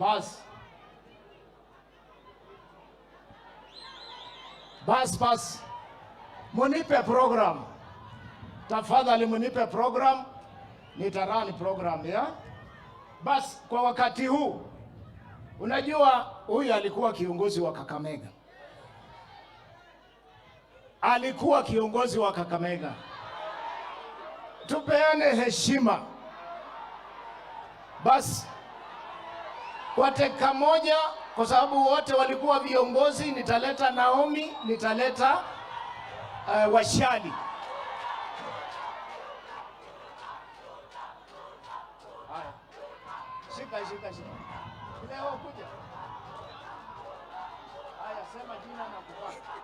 Bas. Munipe program. Tafadhali munipe program. Nitarani program ya. Bas kwa wakati huu. Unajua huyu alikuwa kiongozi wa Kakamega. Alikuwa kiongozi wa Kakamega. Tupeane heshima. Basi kwa dakika moja, kwa sababu wote walikuwa viongozi, nitaleta Naomi, nitaleta Washali. Haya. Shika. Leo kuja. Haya, sema jina na kupata.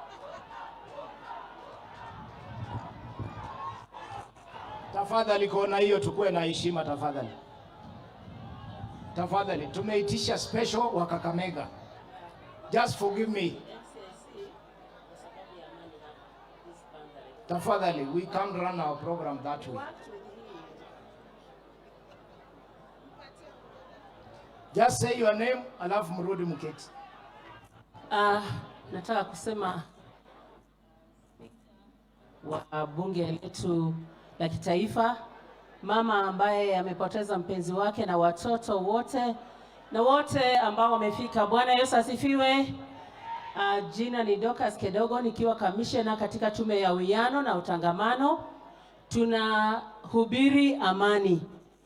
Tafadhali kona hiyo tukue na heshima tafadhali. Tafadhali, tumeitisha special wa Kakamega. Just forgive me. Tafadhali, we can't run our program that way. Just say your name, alafu mrudi mketi. Nataka kusema wa bunge letu la kitaifa, mama ambaye amepoteza mpenzi wake na watoto wote na wote ambao wamefika. Bwana Yesu asifiwe. Jina ni Dorcas Kedogo, nikiwa kamishna katika tume ya uwiano na utangamano. Tunahubiri amani.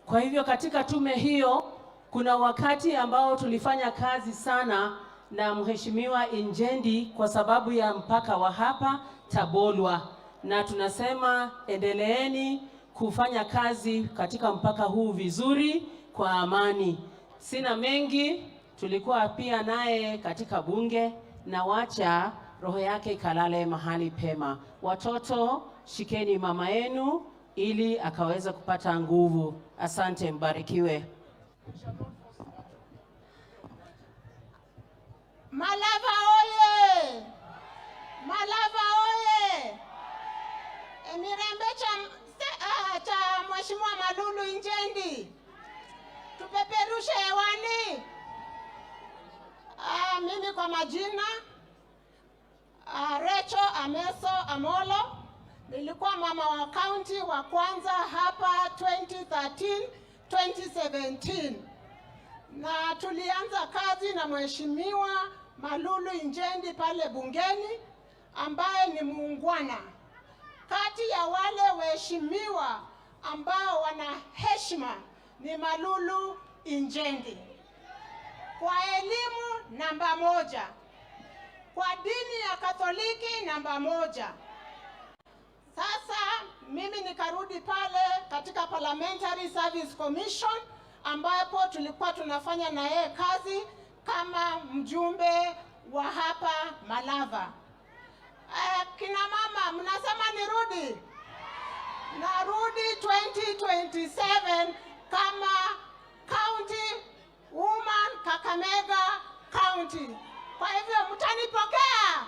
Kwa hivyo katika tume hiyo kuna wakati ambao tulifanya kazi sana na Mheshimiwa Injendi kwa sababu ya mpaka wa hapa Tabolwa, na tunasema endeleeni kufanya kazi katika mpaka huu vizuri kwa amani. Sina mengi, tulikuwa pia naye katika bunge, na wacha roho yake ikalale mahali pema. Watoto, shikeni mama yenu ili akaweza kupata nguvu. Asante, mbarikiwe. Malava oye! Malava oye! Emirembe cha Mheshimiwa Malulu Injendi. Tupeperushe hewani. Mimi kwa majina Recho Ameso Amolo, nilikuwa mama wa county wa kwanza hapa 2013-2017. Na tulianza kazi na Mheshimiwa Malulu Injendi pale bungeni, ambaye ni muungwana. Kati ya wale waheshimiwa ambao wana heshima ni Malulu Injendi. Kwa elimu namba 1, kwa dini ya Katoliki namba 1. Sasa mimi nikarudi pale katika Parliamentary Service Commission, ambapo tulikuwa tunafanya na yeye kazi kama mjumbe wa hapa Malava. Kina mama, mnasema nirudi? Narudi 2027 kama County Woman Kakamega County. Kwa hivyo mtanipokea?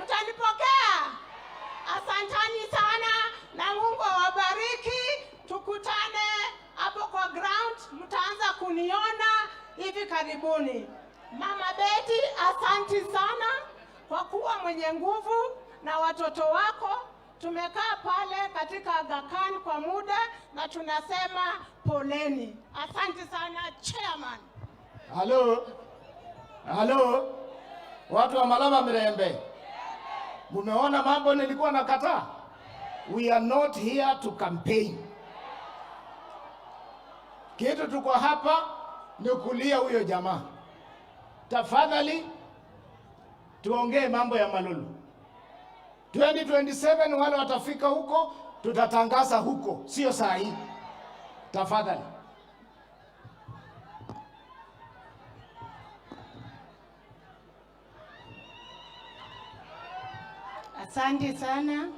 Mtanipokea? Asantani sana na Mungu awabariki. Tukutane hapo kwa ground, mtaanza kuniona hivi karibuni. Mama Betty, asanti sana kwa kuwa mwenye nguvu na watoto wako. Tumekaa pale katika Aga Khan kwa muda na tunasema poleni. Asante sana chairman. Halo. Watu wa Malava Mirembe. Mumeona mambo nilikuwa nakataa? We are not here to campaign. Kitu tuko hapa ni kulia huyo jamaa. Tafadhali tuongee mambo ya Malulu. 2027 wale watafika huko, tutatangaza huko, sio saa hii. Tafadhali. Asante sana.